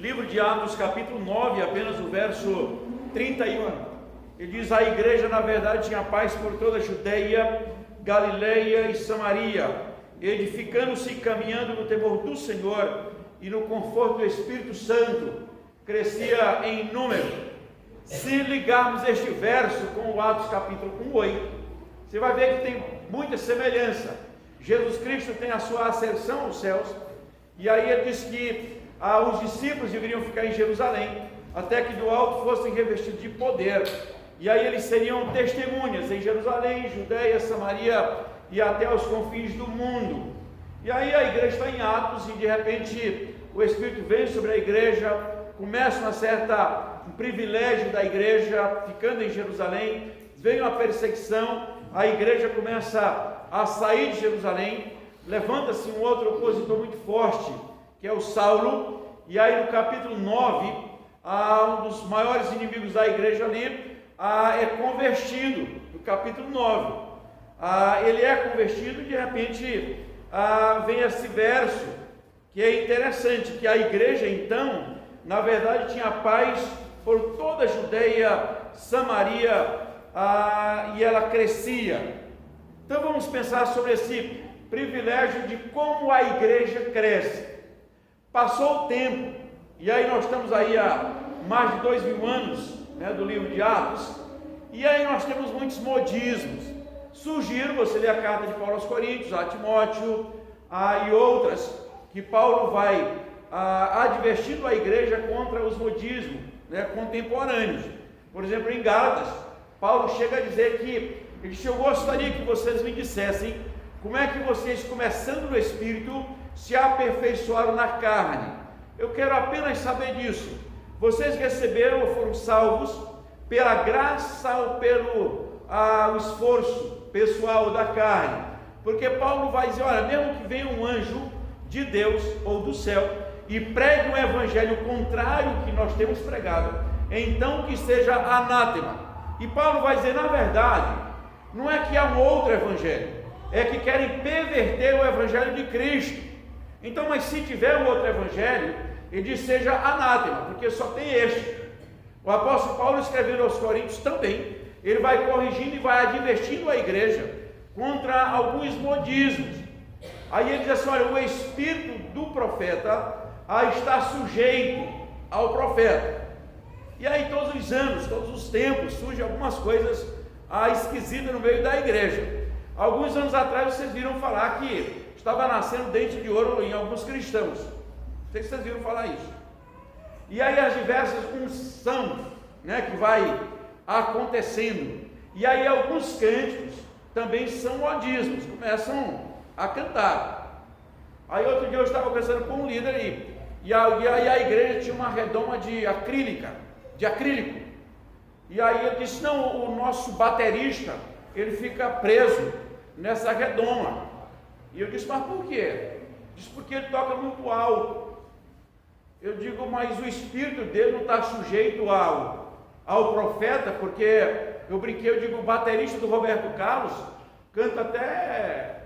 livro de Atos, capítulo 9, apenas o verso 31. Ele diz: a igreja, na verdade, tinha paz por toda a Judeia, Galileia e Samaria, edificando-se e caminhando no temor do Senhor e no conforto do Espírito Santo, crescia em número. Se ligarmos este verso com o Atos capítulo 1:8, você vai ver que tem muita semelhança. Jesus Cristo tem a sua ascensão aos céus, e aí ele diz que os discípulos deveriam ficar em Jerusalém, até que do alto fossem revestidos de poder, e aí eles seriam testemunhas em Jerusalém, Judeia, Samaria e até os confins do mundo. E aí a igreja está em Atos, e de repente o Espírito vem sobre a igreja, começa um privilégio da igreja, ficando em Jerusalém, vem uma perseguição, a igreja começa a sair de Jerusalém, levanta-se um outro opositor muito forte, que é o Saulo, e aí no capítulo 9, um dos maiores inimigos da igreja ali, é convertido, no capítulo 9, ele é convertido, e de repente vem esse verso, que é interessante, que a igreja então, na verdade, tinha paz por toda a Judeia, Samaria, e ela crescia. Então vamos pensar sobre esse privilégio de como a igreja cresce. Passou o tempo, e aí nós estamos aí há mais de 2000 anos, né, do livro de Atos, e aí nós temos muitos modismos. Surgiram, você lê a carta de Paulo aos Coríntios, a Timóteo, e outras, que Paulo vai advertindo a igreja contra os modismos, né, contemporâneos. Por exemplo, em Gálatas, Paulo chega a dizer que eu gostaria que vocês me dissessem como é que vocês, começando no Espírito, se aperfeiçoaram na carne. Eu quero apenas saber disso. Vocês receberam ou foram salvos pela graça ou pelo esforço pessoal da carne? Porque Paulo vai dizer, olha, mesmo que venha um anjo de Deus ou do céu e pregue um evangelho contrário ao que nós temos pregado, então que seja anátema. E Paulo vai dizer, na verdade, não é que há um outro evangelho, é que querem perverter o evangelho de Cristo. Então, mas se tiver um outro evangelho, ele diz, seja anátema, porque só tem este. O apóstolo Paulo, escrevendo aos Coríntios também, ele vai corrigindo e vai advertindo a igreja contra alguns modismos. Aí ele diz assim, olha, o espírito do profeta está sujeito ao profeta. E aí todos os anos, todos os tempos, surgem algumas coisas esquisitas no meio da igreja. Alguns anos atrás vocês viram falar que estava nascendo dente de ouro em alguns cristãos. Não sei se vocês viram falar isso. E aí as diversas unções, né, que vai acontecendo. E aí alguns cânticos também são modismos, começam a cantar. Aí outro dia eu estava conversando com um líder e a igreja tinha uma redoma de acrílico. E aí eu disse, não, o nosso baterista, ele fica preso nessa redoma. E eu disse, mas por quê? Disse, porque ele toca muito alto. Eu digo, mas o espírito dele não está sujeito ao profeta, porque eu brinquei, eu digo, o baterista do Roberto Carlos canta até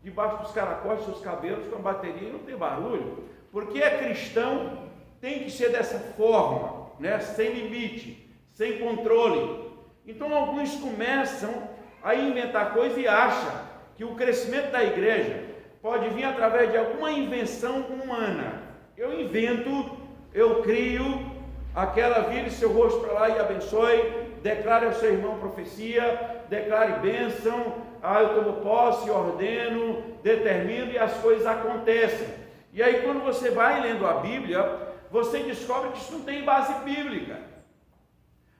debaixo dos caracóis, seus cabelos, com a bateria, não tem barulho. Porque é cristão, tem que ser dessa forma, né? Sem limite, sem controle. Então alguns começam a inventar coisa e acham que o crescimento da igreja pode vir através de alguma invenção humana. Eu invento, eu crio, aquela vire seu rosto para lá e abençoe, declare ao seu irmão profecia, declare bênção, eu tomo posse, ordeno, determino e as coisas acontecem. E aí quando você vai lendo a Bíblia, você descobre que isso não tem base bíblica.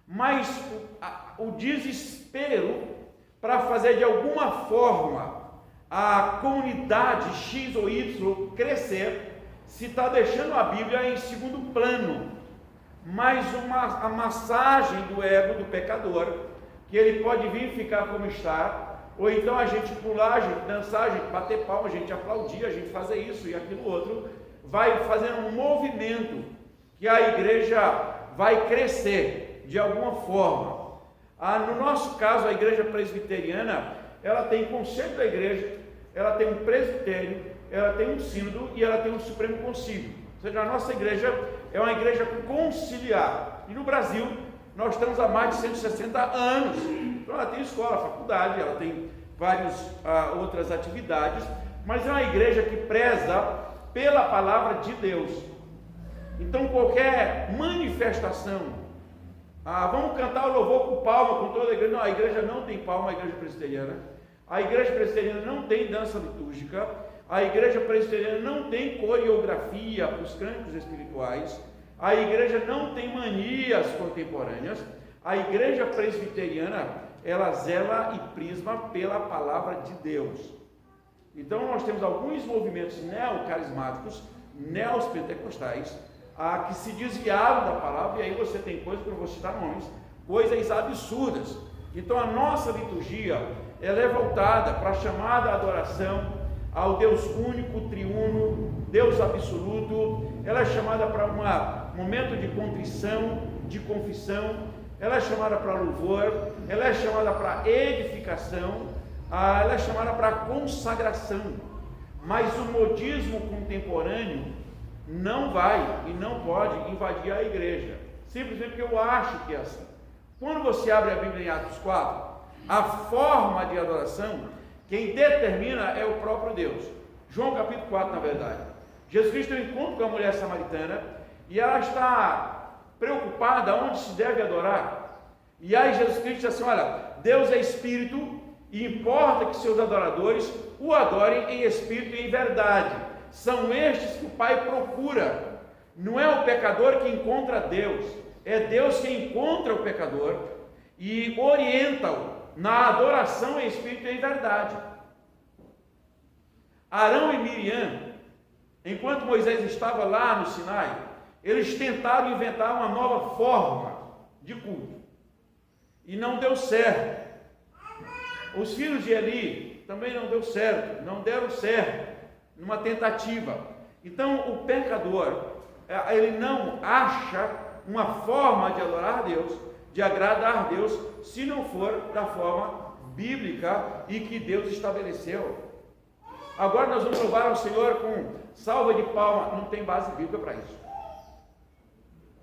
Mas o desespero para fazer de alguma forma a comunidade X ou Y crescer, se está deixando a Bíblia em segundo plano, mais a massagem do ego do pecador, que ele pode vir ficar como está, ou então a gente pular, a gente dançar, a gente bater palma, a gente aplaudir, a gente fazer isso e aquilo outro, vai fazendo um movimento que a igreja vai crescer de alguma forma. No nosso caso, a igreja presbiteriana, ela tem conselho da igreja, ela tem um presbitério, ela tem um sínodo e ela tem um supremo concílio. Ou seja, a nossa igreja é uma igreja conciliar. E no Brasil, nós estamos há mais de 160 anos. Então ela tem escola, faculdade, ela tem várias outras atividades, mas é uma igreja que preza pela palavra de Deus. Então qualquer manifestação, vamos cantar o louvor com palma, com toda a igreja. Não, a igreja não tem palma, a igreja presbiteriana. A igreja presbiteriana não tem dança litúrgica. A igreja presbiteriana não tem coreografia para os cânticos espirituais. A igreja não tem manias contemporâneas. A igreja presbiteriana, ela zela e prisma pela palavra de Deus. Então nós temos alguns movimentos neocarismáticos, neopentecostais, que se desviaram da palavra, e aí você tem coisas que eu não vou citar nomes, coisas absurdas. Então a nossa liturgia, ela é voltada para a chamada adoração ao Deus único, triuno, Deus absoluto. Ela é chamada para um momento de contrição, de confissão. Ela é chamada para louvor. Ela é chamada para edificação. Ela é chamada para consagração. Mas o modismo contemporâneo não vai e não pode invadir a igreja, simplesmente porque eu acho que é assim. Quando você abre a Bíblia em Atos 4, a forma de adoração, quem determina é o próprio Deus. João capítulo 4, na verdade, Jesus Cristo tem um encontro com a mulher samaritana, e ela está preocupada onde se deve adorar, e aí Jesus Cristo diz assim: olha, Deus é Espírito, e importa que seus adoradores o adorem em Espírito e em verdade. São estes que o Pai procura. Não é o pecador que encontra Deus, é Deus que encontra o pecador e orienta-o na adoração em Espírito e em verdade. Arão e Miriam, enquanto Moisés estava lá no Sinai, eles tentaram inventar uma nova forma de culto e não deu certo. Os filhos de Eli também não deu certo, não deram certo numa tentativa. Então o pecador, ele não acha uma forma de adorar a Deus, de agradar a Deus, se não for da forma bíblica e que Deus estabeleceu. Agora nós vamos louvar ao Senhor com salva de palmas. Não tem base bíblica para isso,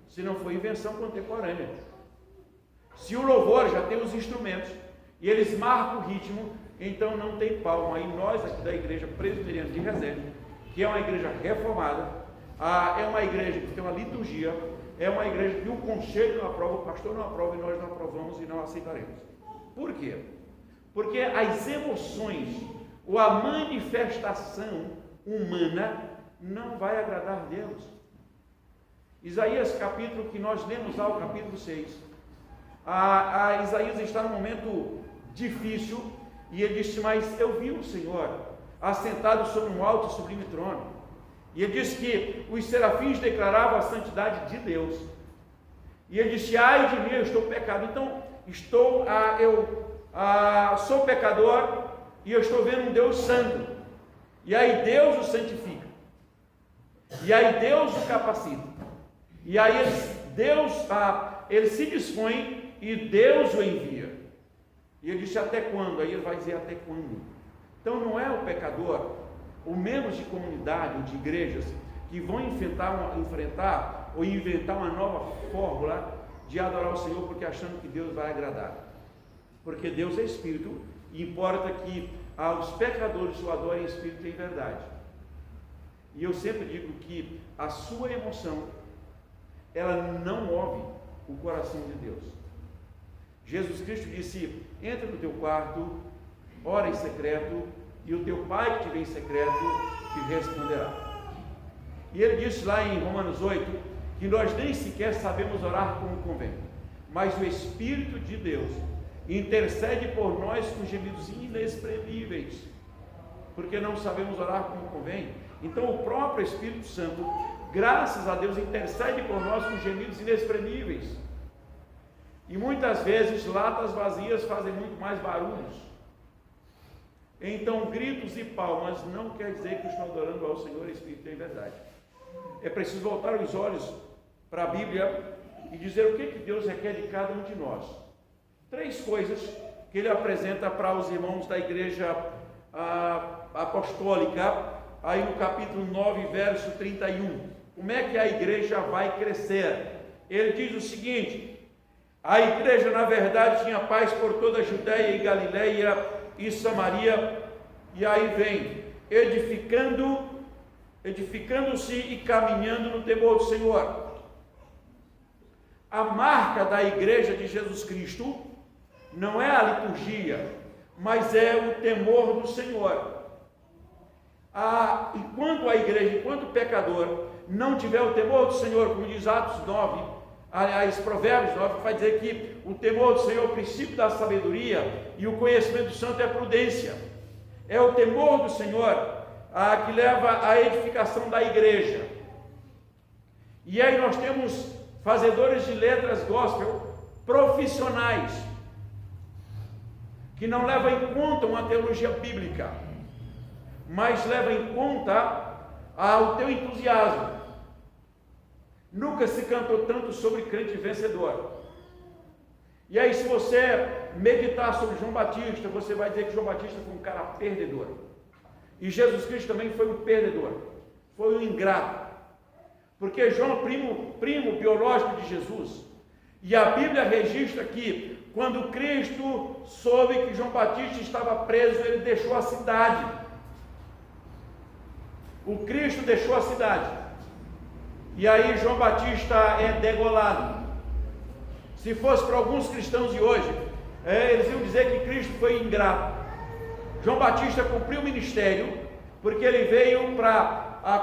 se não for invenção contemporânea. Se o louvor já tem os instrumentos e eles marcam o ritmo, então não tem palma. E nós aqui da igreja presbiteriana de Resende, que é uma igreja reformada, é uma igreja que tem uma liturgia, é uma igreja que o conselho não aprova, o pastor não aprova, e nós não aprovamos e não aceitaremos. Por quê? Porque as emoções ou a manifestação humana não vai agradar a Deus. Isaías capítulo que nós lemos lá, o capítulo 6, Isaías está num momento difícil, e ele disse: mas eu vi o Senhor assentado sobre um alto e sublime trono. E ele disse que os serafins declaravam a santidade de Deus. E ele disse: ai de mim, eu estou pecado. Então, sou pecador, e eu estou vendo um Deus santo. E aí Deus o santifica. E aí Deus o capacita. E aí ele se dispõe e Deus o envia. E ele disse: até quando? Aí ele vai dizer: até quando? Então não é o pecador, ou membros de comunidade ou de igrejas, que vão enfrentar ou inventar uma nova fórmula de adorar o Senhor, porque achando que Deus vai agradar. Porque Deus é Espírito, e importa que os pecadores o adorem em Espírito e em verdade. E eu sempre digo que a sua emoção, ela não move o coração de Deus. Jesus Cristo disse: entra no teu quarto, ora em secreto, e o teu Pai que te vê em secreto te responderá. E ele disse lá em Romanos 8, que nós nem sequer sabemos orar como convém, mas o Espírito de Deus intercede por nós com gemidos inexprimíveis, porque não sabemos orar como convém. Então o próprio Espírito Santo, graças a Deus, intercede por nós com gemidos inexprimíveis. E muitas vezes latas vazias fazem muito mais barulhos. Então gritos e palmas não quer dizer que eu estou adorando ao Senhor em Espírito e em verdade. É preciso voltar os olhos para a Bíblia e dizer o que Deus requer de cada um de nós. 3 coisas que ele apresenta para os irmãos da igreja apostólica, aí no capítulo 9, verso 31. como é que a igreja vai crescer? Ele diz o seguinte: a igreja na verdade tinha paz por toda a Judéia e Galileia e Samaria, e aí vem, edificando-se e caminhando no temor do Senhor. A marca da igreja de Jesus Cristo não é a liturgia, mas é o temor do Senhor. Enquanto a igreja, enquanto o pecador não tiver o temor do Senhor, como diz Atos 9, aliás, Provérbios 9, vai dizer que o temor do Senhor é o princípio da sabedoria e o conhecimento do santo é a prudência. É o temor do Senhor que leva à edificação da igreja. E aí nós temos fazedores de letras gospel profissionais, que não levam em conta uma teologia bíblica, mas levam em conta o teu entusiasmo. Nunca se cantou tanto sobre crente vencedor. E aí, se você meditar sobre João Batista, você vai dizer que João Batista foi um cara perdedor. E Jesus Cristo também foi um perdedor, foi um ingrato. Porque João é primo biológico de Jesus. E a Bíblia registra que, quando Cristo soube que João Batista estava preso, ele deixou a cidade. O Cristo deixou a cidade. E aí João Batista é degolado. Se fosse para alguns cristãos de hoje, eles iam dizer que Cristo foi ingrato. João Batista cumpriu o ministério, porque ele veio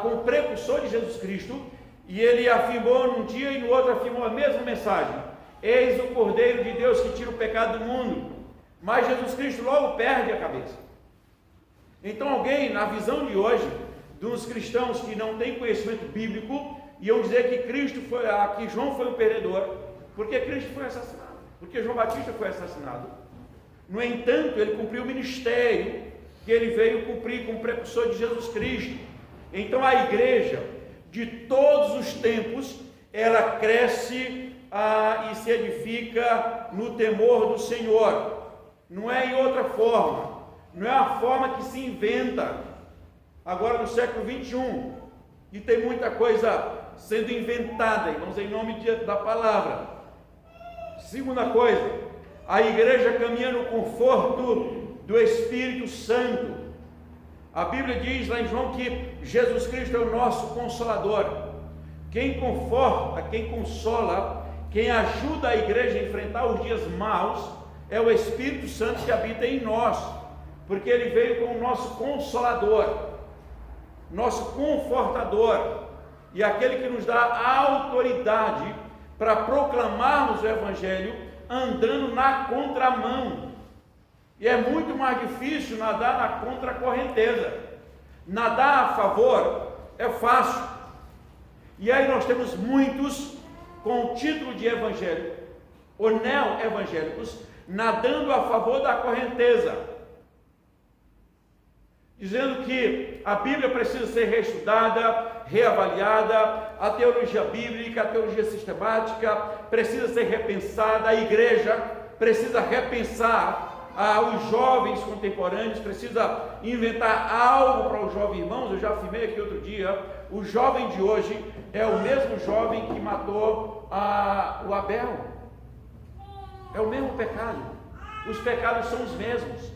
com o precursor de Jesus Cristo, e ele afirmou num dia e no outro afirmou a mesma mensagem: eis o Cordeiro de Deus que tira o pecado do mundo. Mas Jesus Cristo logo perde a cabeça. Então alguém, na visão de hoje, dos cristãos que não têm conhecimento bíblico, iam dizer que João foi um perdedor, porque Cristo foi assassinado, porque João Batista foi assassinado. No entanto, ele cumpriu o ministério que ele veio cumprir como precursor de Jesus Cristo. Então a igreja, de todos os tempos, ela cresce e se edifica no temor do Senhor. Não é em outra forma, não é a forma que se inventa agora no século 21, e tem muita coisa sendo inventada, irmãos, em nome da palavra. Segunda coisa, a igreja caminha no conforto do Espírito Santo. A Bíblia diz lá em João que Jesus Cristo é o nosso Consolador. Quem conforta, quem consola, quem ajuda a igreja a enfrentar os dias maus é o Espírito Santo que habita em nós, porque ele veio como nosso Consolador, nosso Confortador, e aquele que nos dá a autoridade para proclamarmos o Evangelho andando na contramão. E é muito mais difícil nadar na contracorrenteza. Nadar a favor é fácil. E aí nós temos muitos com o título de evangelho, ou neo-evangélicos, nadando a favor da correnteza, dizendo que a Bíblia precisa ser reestudada, reavaliada, a teologia bíblica, a teologia sistemática precisa ser repensada, a igreja precisa repensar os jovens contemporâneos, precisa inventar algo para os jovens irmãos. Eu já afirmei aqui outro dia, o jovem de hoje é o mesmo jovem que matou o Abel, é o mesmo pecado, os pecados são os mesmos,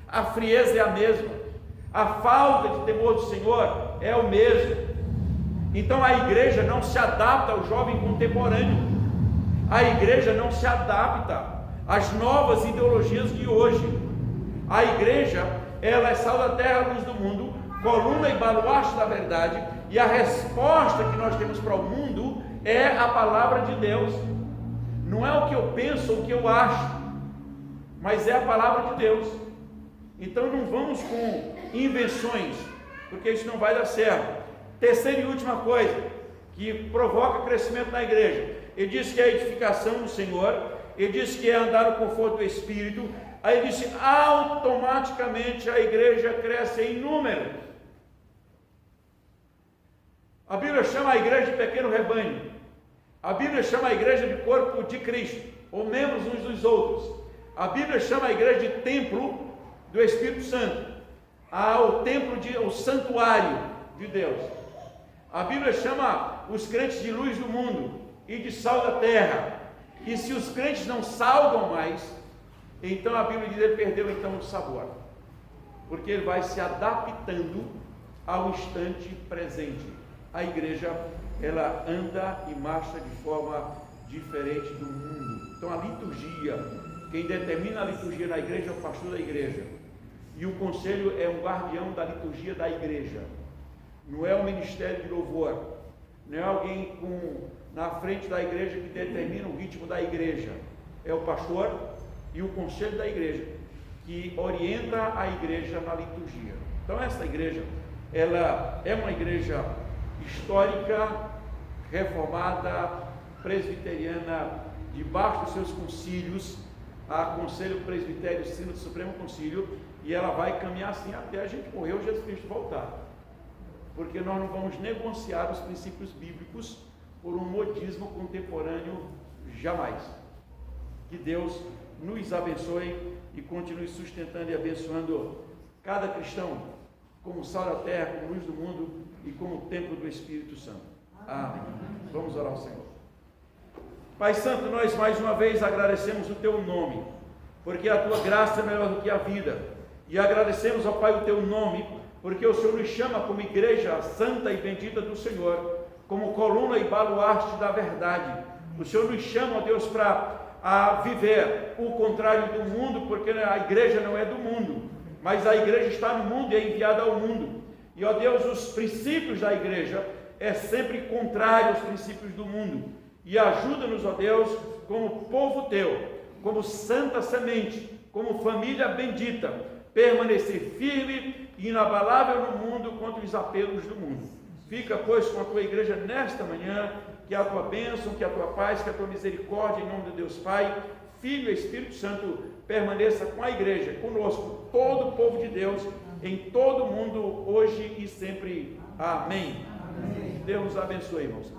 a frieza é a mesma, a falta de temor do Senhor é o mesmo. Então a igreja não se adapta ao jovem contemporâneo, a igreja não se adapta às novas ideologias de hoje. A igreja, ela é sal da terra, luz do mundo, coluna e baluarte da verdade, e a resposta que nós temos para o mundo é a palavra de Deus. Não é o que eu penso ou o que eu acho, mas é a palavra de Deus. Então não vamos com invenções, porque isso não vai dar certo. Terceira e última coisa que provoca crescimento na igreja, ele diz que é a edificação do Senhor, ele diz que é andar no conforto do Espírito. Aí ele disse, automaticamente a igreja cresce em número. A Bíblia chama a igreja de pequeno rebanho, a Bíblia chama a igreja de corpo de Cristo, ou membros uns dos outros. A Bíblia chama a igreja de templo do Espírito Santo, o templo, o santuário de Deus. A Bíblia chama os crentes de luz do mundo e de sal da terra. E se os crentes não salgam mais, então a Bíblia diz que ele perdeu então o sabor. Porque ele vai se adaptando ao instante presente. A igreja, ela anda e marcha de forma diferente do mundo. Então a liturgia, quem determina a liturgia na igreja é o pastor da igreja. E o conselho é um guardião da liturgia da igreja. Não é o ministério de louvor. Não é alguém na frente da igreja que determina o ritmo da igreja. É o pastor e o conselho da igreja que orienta a igreja na liturgia. Então essa igreja, ela é uma igreja histórica, reformada, presbiteriana, debaixo dos seus concílios, a Conselho Presbitério, Sínodo Supremo Concílio, e ela vai caminhar assim até a gente morrer ou Jesus Cristo voltar. Porque nós não vamos negociar os princípios bíblicos por um modismo contemporâneo, jamais. Que Deus nos abençoe e continue sustentando e abençoando cada cristão como sal da terra, como luz do mundo e como templo do Espírito Santo. Amém. Vamos orar ao Senhor. Pai Santo, nós mais uma vez agradecemos o Teu nome, porque a Tua graça é melhor do que a vida. E agradecemos, ó Pai, o Teu nome, porque o Senhor nos chama como igreja santa e bendita do Senhor, como coluna e baluarte da verdade. O Senhor nos chama, ó Deus, para viver o contrário do mundo, porque a igreja não é do mundo, mas a igreja está no mundo e é enviada ao mundo. E, ó Deus, os princípios da igreja é sempre contrário aos princípios do mundo. E ajuda-nos, ó Deus, como povo Teu, como santa semente, como família bendita, permanecer firme e inabalável no mundo contra os apelos do mundo. Fica, pois, com a Tua igreja nesta manhã, que a Tua bênção, que a Tua paz, que a Tua misericórdia, em nome de Deus Pai, Filho e Espírito Santo, permaneça com a igreja, conosco, todo o povo de Deus, em todo o mundo, hoje e sempre. Amém. Amém. Deus abençoe, irmãos.